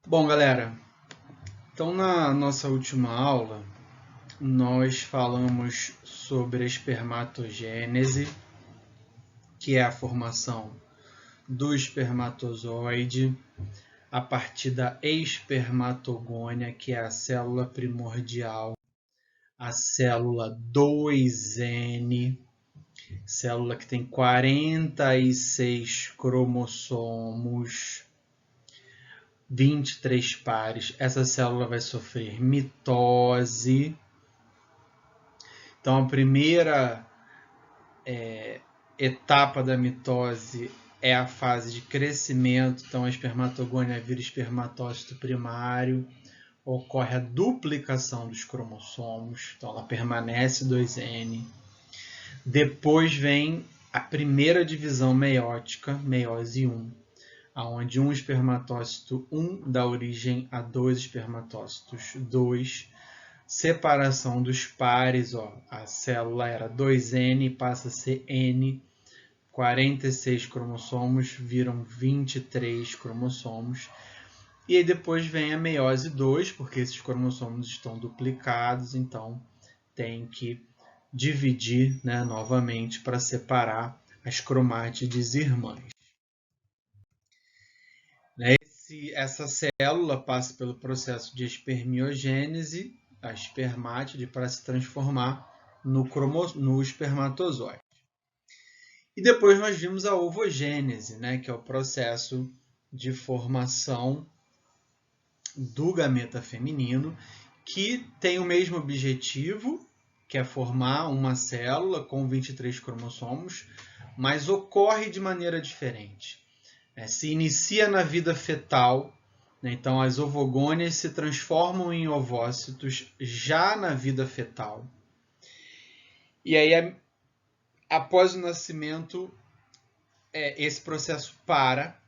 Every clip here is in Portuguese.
Bom, galera, então na nossa última aula nós falamos sobre a espermatogênese, que é a formação do espermatozoide a partir da espermatogônia, que é a célula primordial, a célula 2N, célula que tem 46 cromossomos, 23 pares. Essa célula vai sofrer mitose. Então, a primeira etapa da mitose é a fase de crescimento. Então, a espermatogônia vira espermatócito primário. Ocorre a duplicação dos cromossomos. Então, ela permanece 2N. Depois vem a primeira divisão meiótica, meiose 1, onde um espermatócito 1 dá origem a dois espermatócitos 2. Separação dos pares, a célula era 2N, passa a ser N, 46 cromossomos viram 23 cromossomos. E aí depois vem a meiose 2, porque esses cromossomos estão duplicados, então tem que dividir, né, novamente para separar as cromátides irmãs. Essa célula passa pelo processo de espermiogênese, a espermátide, para se transformar no espermatozoide. E depois nós vimos a ovogênese, né, que é o processo de formação do gameta feminino, que tem o mesmo objetivo, que é formar uma célula com 23 cromossomos, mas ocorre de maneira diferente. Se inicia na vida fetal, né? Então as ovogônias se transformam em ovócitos já na vida fetal. E aí, após o nascimento, esse processo para.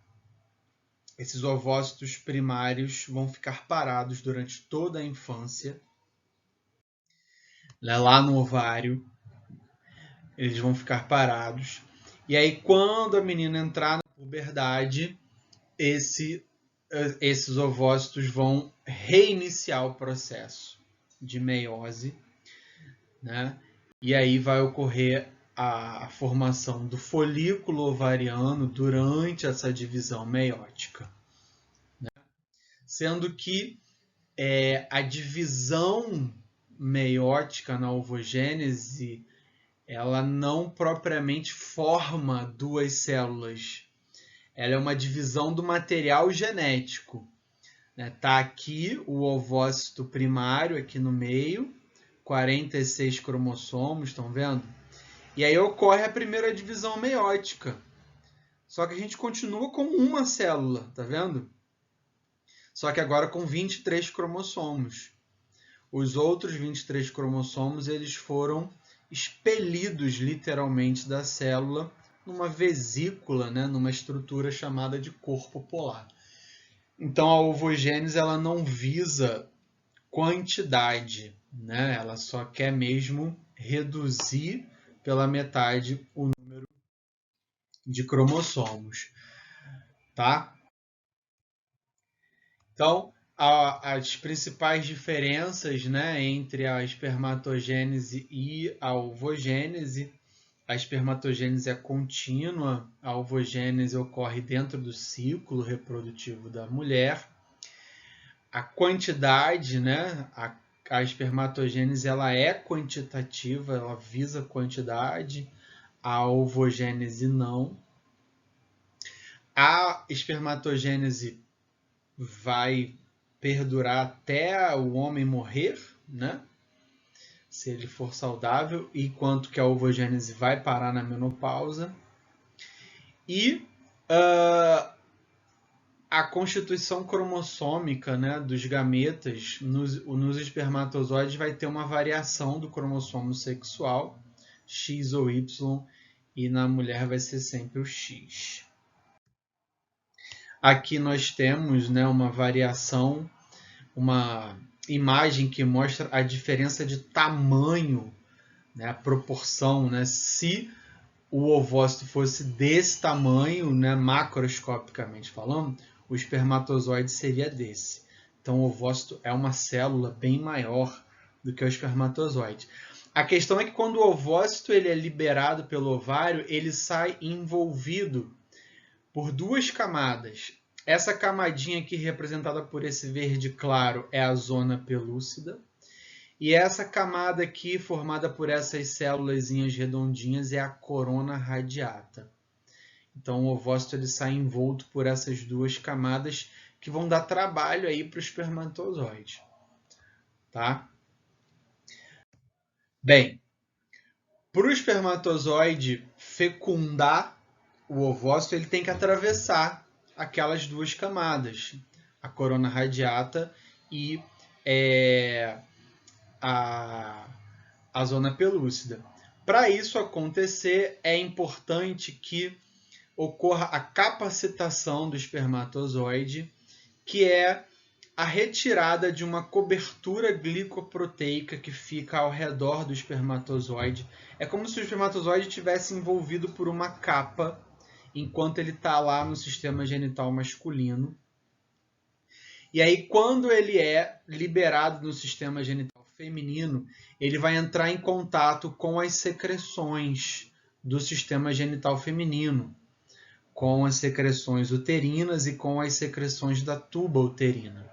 Esses ovócitos primários vão ficar parados durante toda a infância. Lá no ovário, eles vão ficar parados. E aí, quando a menina entrar na puberdade, esses ovócitos vão reiniciar o processo de meiose, né? E aí vai ocorrer a formação do folículo ovariano durante essa divisão meiótica, né? Sendo que a divisão meiótica na ovogênese, ela não propriamente forma duas células. Ela é uma divisão do material genético. Está aqui o ovócito primário, aqui no meio, 46 cromossomos, estão vendo? E aí ocorre a primeira divisão meiótica. Só que a gente continua com uma célula, tá vendo? Só que agora com 23 cromossomos. Os outros 23 cromossomos, eles foram expelidos literalmente da célula numa vesícula, né, numa estrutura chamada de corpo polar. Então a ovogênese ela não visa quantidade, né? Ela só quer mesmo reduzir pela metade o número de cromossomos, tá? Então, as principais diferenças, né, entre a espermatogênese e a ovogênese: a espermatogênese é contínua, a ovogênese ocorre dentro do ciclo reprodutivo da mulher. A quantidade, né, a espermatogênese ela é quantitativa, ela visa quantidade, a ovogênese não. A espermatogênese vai perdurar até o homem morrer, né? Se ele for saudável, enquanto que a ovogênese vai parar na menopausa. E a constituição cromossômica, né, dos gametas nos espermatozoides vai ter uma variação do cromossomo sexual, X ou Y, e na mulher vai ser sempre o X. Aqui nós temos, né, uma variação, uma imagem que mostra a diferença de tamanho, né, a proporção, né, se o ovócito fosse desse tamanho, né, macroscopicamente falando, o espermatozoide seria desse. Então, o ovócito é uma célula bem maior do que o espermatozoide. A questão é que quando o ovócito ele é liberado pelo ovário, ele sai envolvido por duas camadas. Essa camadinha aqui, representada por esse verde claro, é a zona pelúcida. E essa camada aqui, formada por essas célulazinhas redondinhas, é a corona radiata. Então, o ovócito ele sai envolto por essas duas camadas que vão dar trabalho aí para o espermatozoide. Tá? Bem, para o espermatozoide fecundar o ovócito, ele tem que atravessar aquelas duas camadas, a corona radiata e a zona pelúcida. Para isso acontecer, é importante que ocorra a capacitação do espermatozoide, que é a retirada de uma cobertura glicoproteica que fica ao redor do espermatozoide. É como se o espermatozoide tivesse envolvido por uma capa enquanto ele está lá no sistema genital masculino. E aí, quando ele é liberado no sistema genital feminino, ele vai entrar em contato com as secreções do sistema genital feminino, com as secreções uterinas e com as secreções da tuba uterina.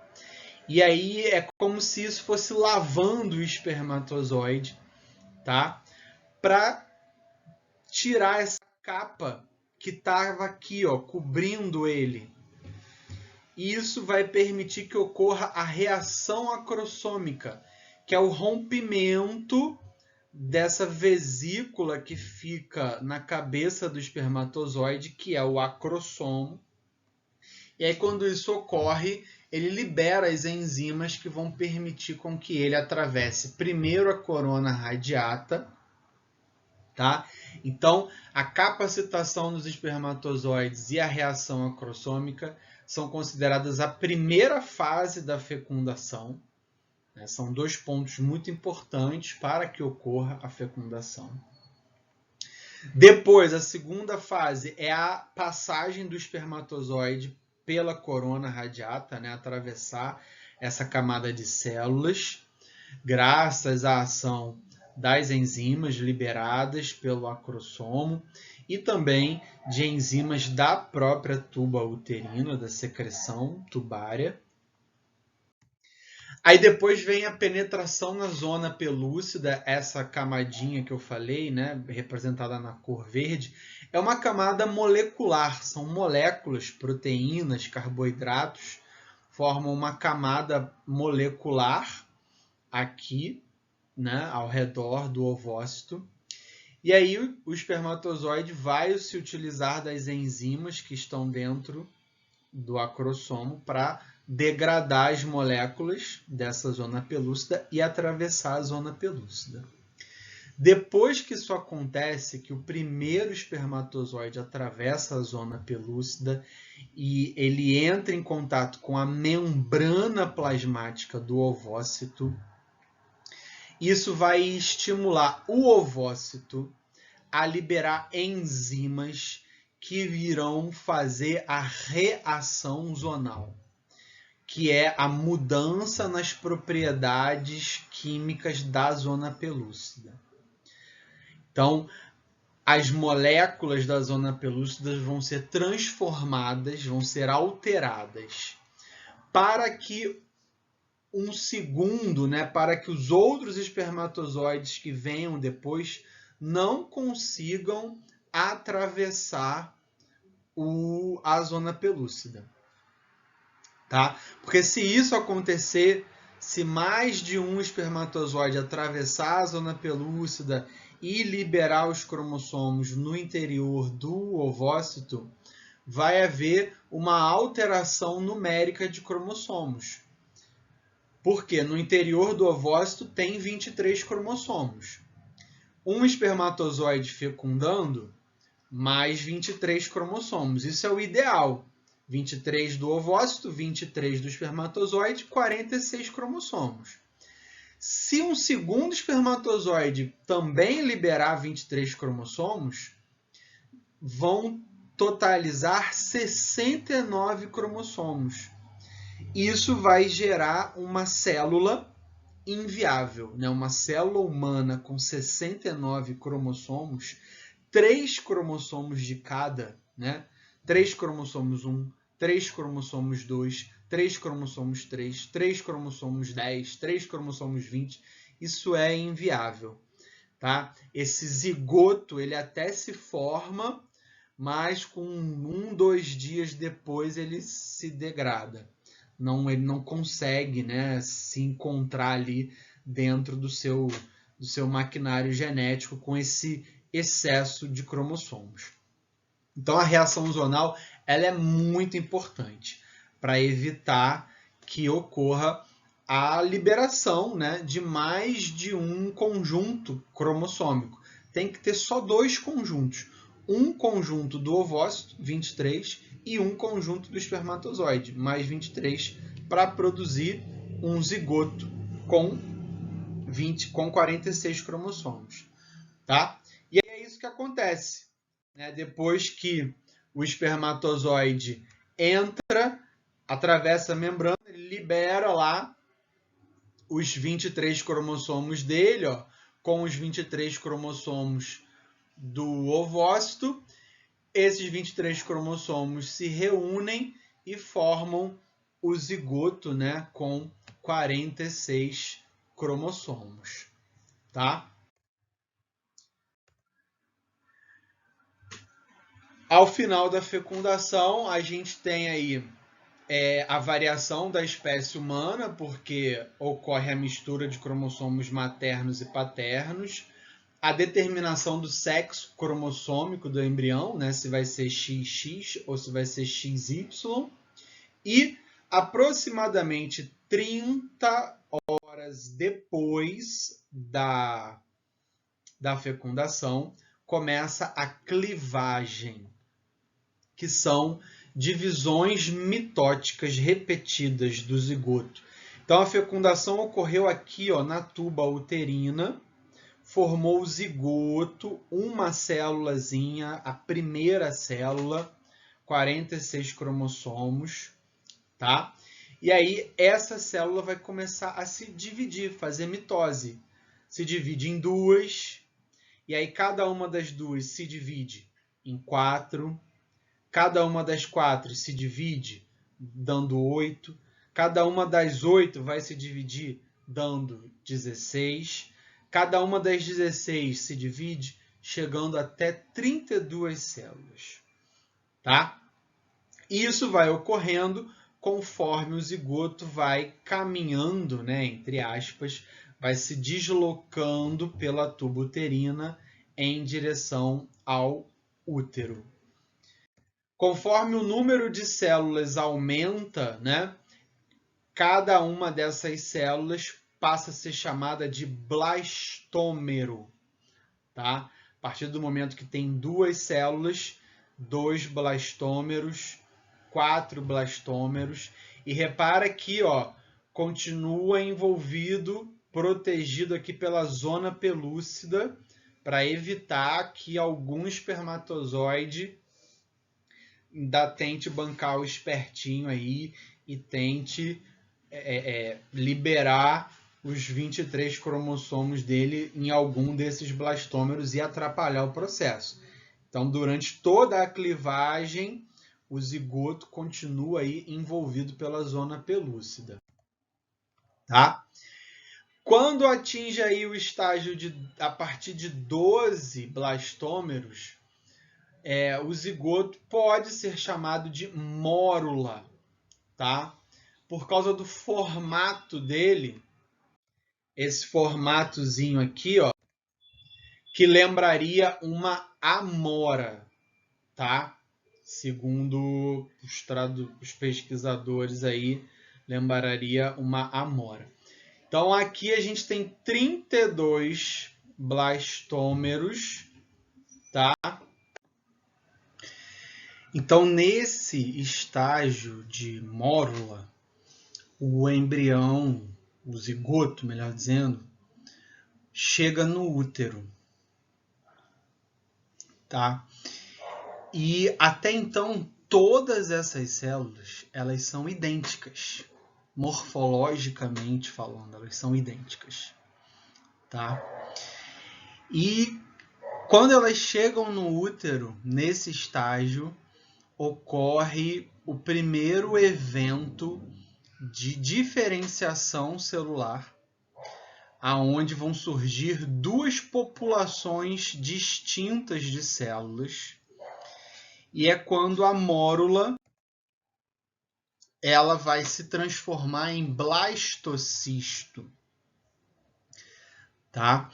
E aí é como se isso fosse lavando o espermatozoide, tá? Para tirar essa capa que estava aqui, ó, cobrindo ele. E isso vai permitir que ocorra a reação acrossômica, que é o rompimento dessa vesícula que fica na cabeça do espermatozoide, que é o acrossomo. E aí, quando isso ocorre, ele libera as enzimas que vão permitir com que ele atravesse primeiro a corona radiata, tá? Então, a capacitação dos espermatozoides e a reação acrossômica são consideradas a primeira fase da fecundação. Né? São dois pontos muito importantes para que ocorra a fecundação. Depois, a segunda fase é a passagem do espermatozoide pela corona radiata, né? Atravessar essa camada de células, graças à ação das enzimas liberadas pelo acrossomo e também de enzimas da própria tuba uterina, da secreção tubária. Aí depois vem a penetração na zona pelúcida, essa camadinha que eu falei, né, representada na cor verde, é uma camada molecular, são moléculas, proteínas, carboidratos, formam uma camada molecular aqui, né, ao redor do ovócito. E aí o espermatozoide vai se utilizar das enzimas que estão dentro do acrossomo para degradar as moléculas dessa zona pelúcida e atravessar a zona pelúcida. Depois que isso acontece, que o primeiro espermatozoide atravessa a zona pelúcida e ele entra em contato com a membrana plasmática do ovócito, isso vai estimular o ovócito a liberar enzimas que virão fazer a reação zonal, que é a mudança nas propriedades químicas da zona pelúcida. Então, as moléculas da zona pelúcida vão ser transformadas, vão ser alteradas, para que um segundo, né, para que os outros espermatozoides que venham depois não consigam atravessar a zona pelúcida. Tá? Porque se isso acontecer, se mais de um espermatozoide atravessar a zona pelúcida e liberar os cromossomos no interior do ovócito, vai haver uma alteração numérica de cromossomos. Porque no interior do ovócito tem 23 cromossomos. Um espermatozoide fecundando, mais 23 cromossomos. Isso é o ideal. 23 do ovócito, 23 do espermatozoide, 46 cromossomos. Se um segundo espermatozoide também liberar 23 cromossomos, vão totalizar 69 cromossomos. Isso vai gerar uma célula inviável, né? Uma célula humana com 69 cromossomos, 3 cromossomos de cada, né? 3 cromossomos 1, 3 cromossomos 2, 3 cromossomos 3, 3 cromossomos 10, 3 cromossomos 20. Isso é inviável, tá? Esse zigoto, ele até se forma, mas com 1, 2 dias depois ele se degrada. Ele não consegue, né, se encontrar ali dentro do seu maquinário genético com esse excesso de cromossomos. Então a reação zonal ela é muito importante para evitar que ocorra a liberação, né, de mais de um conjunto cromossômico. Tem que ter só 2 conjuntos. Um conjunto do ovócito, 23, e um conjunto do espermatozoide, mais 23, para produzir um zigoto com 46 cromossomos. Tá? E é isso que acontece, né? Depois que o espermatozoide entra, atravessa a membrana, ele libera lá os 23 cromossomos dele, ó, com os 23 cromossomos do ovócito. Esses 23 cromossomos se reúnem e formam o zigoto, né, com 46 cromossomos, tá? Ao final da fecundação, a gente tem aí a variação da espécie humana, porque ocorre a mistura de cromossomos maternos e paternos, a determinação do sexo cromossômico do embrião, né, se vai ser XX ou se vai ser XY, e aproximadamente 30 horas depois da fecundação, começa a clivagem, que são divisões mitóticas repetidas do zigoto. Então a fecundação ocorreu aqui, ó, na tuba uterina, formou o zigoto, uma célulazinha, a primeira célula, 46 cromossomos, tá? E aí essa célula vai começar a se dividir, fazer mitose. Se divide em 2, e aí cada uma das 2 se divide em 4. Cada uma das 4 se divide dando 8. Cada uma das 8 vai se dividir dando 16. Cada uma das 16 se divide chegando até 32 células. Tá? Isso vai ocorrendo conforme o zigoto vai caminhando, né, entre aspas, vai se deslocando pela tuba uterina em direção ao útero. Conforme o número de células aumenta, né, cada uma dessas células passa a ser chamada de blastômero. Tá? A partir do momento que tem 2 células, 2 blastômeros, 4 blastômeros. E repara que, ó, continua envolvido, protegido aqui pela zona pelúcida, para evitar que algum espermatozoide ainda tente bancar o espertinho aí e tente liberar os 23 cromossomos dele em algum desses blastômeros e atrapalhar o processo. Então, durante toda a clivagem, o zigoto continua aí envolvido pela zona pelúcida. Tá? Quando atinge aí o estágio a partir de 12 blastômeros, o zigoto pode ser chamado de mórula, tá? Por causa do formato dele, esse formatozinho aqui, ó, que lembraria uma amora, tá? Segundo os pesquisadores aí, lembraria uma amora. Então aqui a gente tem 32 blastômeros, tá? Então nesse estágio de mórula, o embrião, o zigoto, melhor dizendo, chega no útero, tá? E até então, todas essas células, elas são idênticas. Morfologicamente falando, elas são idênticas. Tá? E quando elas chegam no útero, nesse estágio, ocorre o primeiro evento de diferenciação celular, aonde vão surgir duas populações distintas de células, e é quando a mórula ela vai se transformar em blastocisto, tá?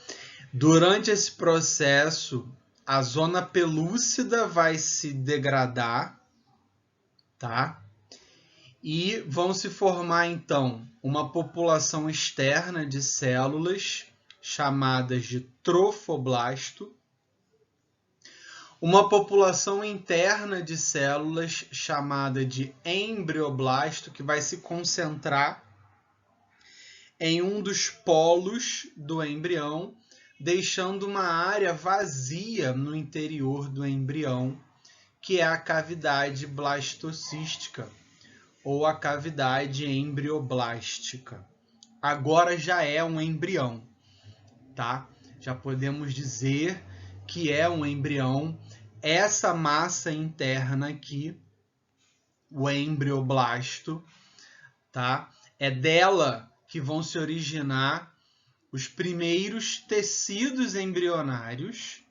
Durante esse processo, a zona pelúcida vai se degradar, tá? E vão se formar, então, uma população externa de células chamadas de trofoblasto, uma população interna de células chamada de embrioblasto, que vai se concentrar em um dos polos do embrião, deixando uma área vazia no interior do embrião, que é a cavidade blastocística ou a cavidade embrioblástica. Agora já é um embrião, tá? Já podemos dizer que é um embrião. Essa massa interna aqui, o embrioblasto, tá? É dela que vão se originar os primeiros tecidos embrionários,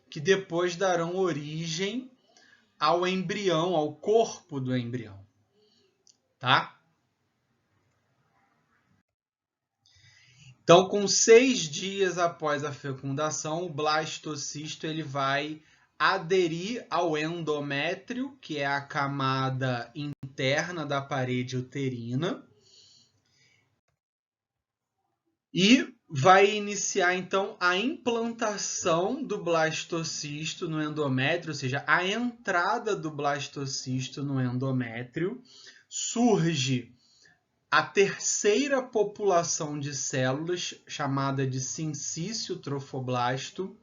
que depois darão origem ao embrião, ao corpo do embrião, tá? Então, com 6 dias após a fecundação, o blastocisto ele vai aderir ao endométrio, que é a camada interna da parede uterina, e vai iniciar, então, a implantação do blastocisto no endométrio, ou seja, a entrada do blastocisto no endométrio. Surge a terceira população de células, chamada de sincício trofoblasto,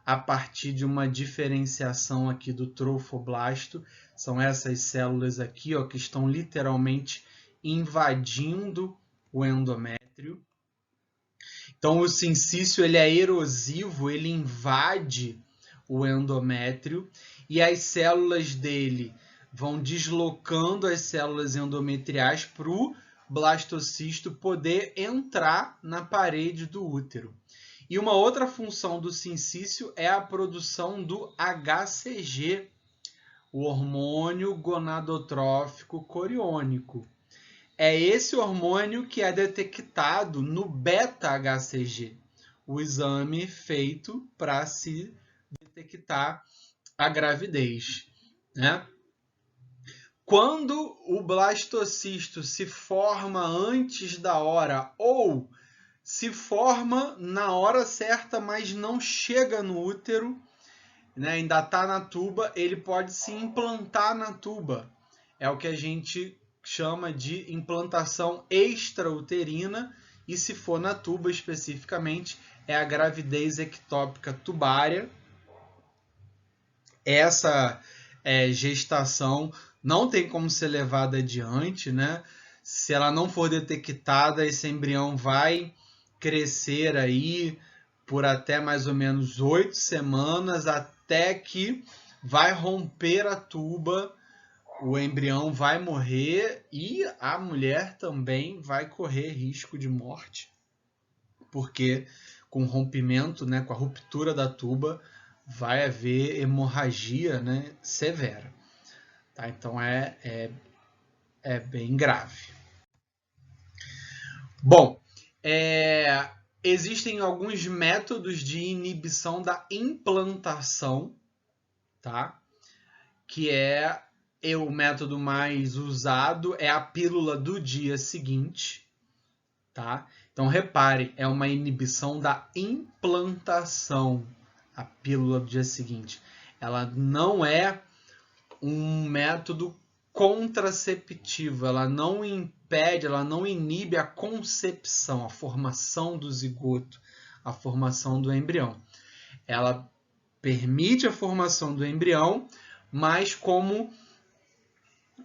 a partir de uma diferenciação aqui do trofoblasto. São essas células aqui, ó, que estão literalmente invadindo o endométrio. Então, o sincício ele é erosivo, ele invade o endométrio e as células dele vão deslocando as células endometriais para o blastocisto poder entrar na parede do útero. E uma outra função do sincício é a produção do HCG, o hormônio gonadotrófico coriônico. É esse hormônio que é detectado no beta-HCG, o exame feito para se detectar a gravidez, né? Quando o blastocisto se forma antes da hora ou se forma na hora certa, mas não chega no útero, né, ainda está na tuba, ele pode se implantar na tuba. É o que a gente chama de implantação extrauterina, e se for na tuba especificamente, é a gravidez ectópica tubária. Essa gestação não tem como ser levada adiante, né? Se ela não for detectada, esse embrião vai crescer aí por até mais ou menos 8 semanas, até que vai romper a tuba, o embrião vai morrer e a mulher também vai correr risco de morte, porque com o rompimento, né, com a ruptura da tuba, vai haver hemorragia, né, severa. Tá? Então é bem grave. Bom, existem alguns métodos de inibição da implantação, tá? Que o método mais usado é a pílula do dia seguinte, tá? Então repare, é uma inibição da implantação, a pílula do dia seguinte. Ela não é um método contraceptivo, ela não impede, ela não inibe a concepção, a formação do zigoto, a formação do embrião. Ela permite a formação do embrião, mas como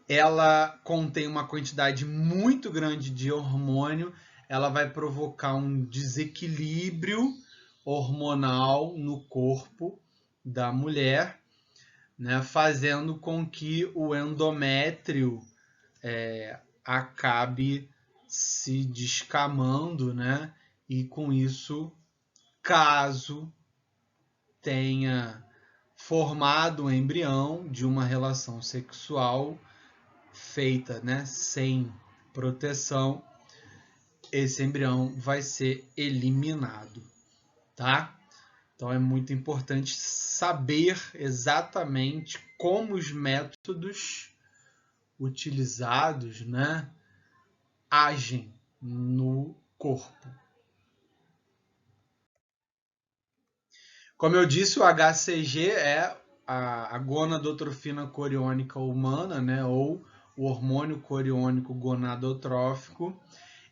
ela contém uma quantidade muito grande de hormônio, ela vai provocar um desequilíbrio hormonal no corpo da mulher, né, fazendo com que o endométrio acabe se descamando, né, e com isso, caso tenha formado um embrião de uma relação sexual feita, né, sem proteção, esse embrião vai ser eliminado, tá? Então é muito importante saber exatamente como os métodos utilizados, né, agem no corpo. Como eu disse, o HCG é a gonadotrofina coriônica humana, né, ou o hormônio coriônico gonadotrófico.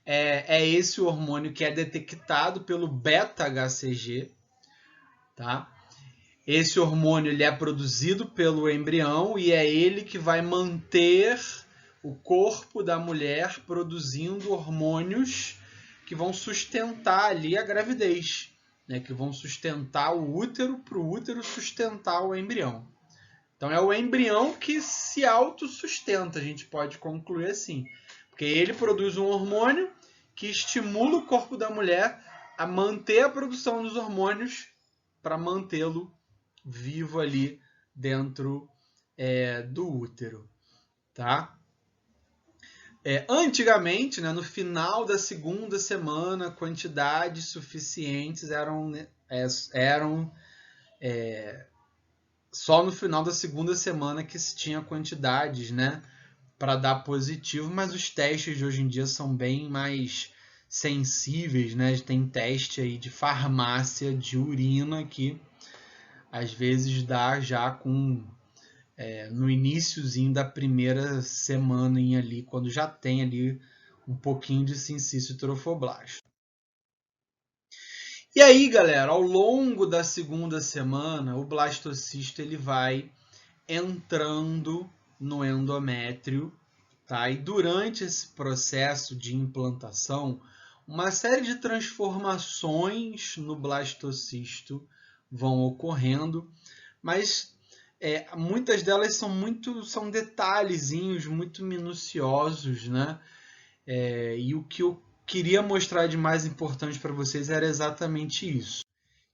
É esse o hormônio que é detectado pelo beta-HCG, tá? Esse hormônio ele é produzido pelo embrião e é ele que vai manter o corpo da mulher produzindo hormônios que vão sustentar ali a gravidez, né? Que vão sustentar o útero para o útero sustentar o embrião. Então é o embrião que se autossustenta, a gente pode concluir assim. Porque ele produz um hormônio que estimula o corpo da mulher a manter a produção dos hormônios para mantê-lo vivo ali dentro do útero, tá? Antigamente, né, no final da segunda semana, quantidades suficientes eram só no final da segunda semana que se tinha quantidades, né, para dar positivo, mas os testes de hoje em dia são bem mais sensíveis, né? Tem teste aí de farmácia de urina que às vezes dá já com no iniciozinho da primeira semana ali, quando já tem ali um pouquinho de sincício trofoblasto. E aí, galera, ao longo da segunda semana, o blastocisto ele vai entrando no endométrio, tá? E durante esse processo de implantação, uma série de transformações no blastocisto vão ocorrendo, mas muitas delas são detalhezinhos muito minuciosos, né? E o que eu queria mostrar de mais importante para vocês era exatamente isso,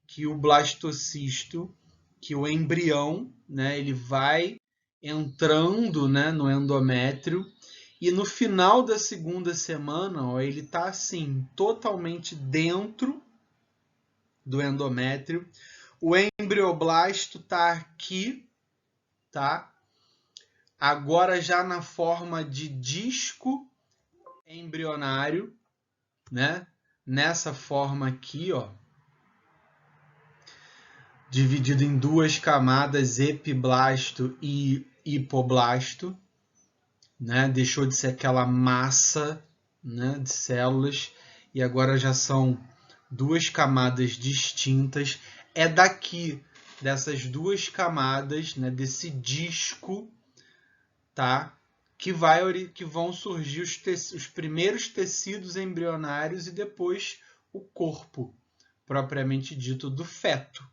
que o blastocisto, que o embrião, né, ele vai entrando, né, no endométrio e no final da segunda semana, ó, ele está assim totalmente dentro do endométrio. O embrioblasto está aqui, tá? Agora já na forma de disco embrionário, né? Nessa forma aqui, ó, dividido em duas camadas, epiblasto e hipoblasto, né? Deixou de ser aquela massa, né, de células e agora já são duas camadas distintas. É daqui, dessas duas camadas, né, desse disco, tá? Que vão surgir os primeiros tecidos embrionários e depois o corpo, propriamente dito, do feto,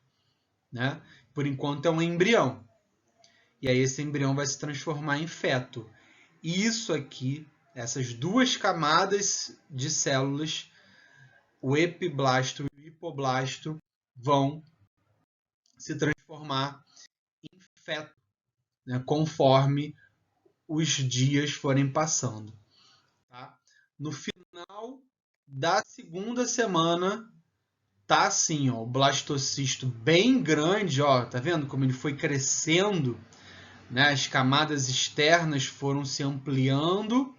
né? Por enquanto é um embrião. E aí esse embrião vai se transformar em feto. E isso aqui, essas duas camadas de células, o epiblasto e o hipoblasto, vão se transformar em feto, né? Conforme os dias forem passando. Tá? No final da segunda semana, tá assim, ó, o blastocisto bem grande, ó, tá vendo como ele foi crescendo, né? As camadas externas foram se ampliando,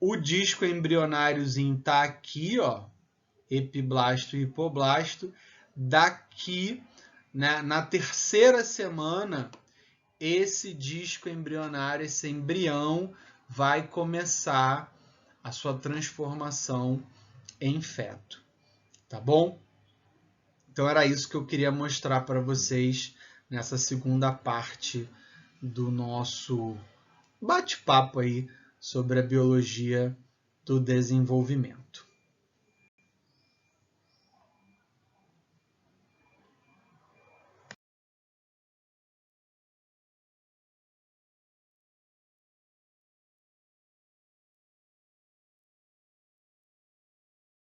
o disco embrionáriozinho tá aqui, ó, epiblasto e hipoblasto. Daqui, né, na terceira semana, esse disco embrionário, esse embrião, vai começar a sua transformação em feto, tá bom? Então era isso que eu queria mostrar para vocês nessa segunda parte do nosso bate-papo aí sobre a biologia do desenvolvimento.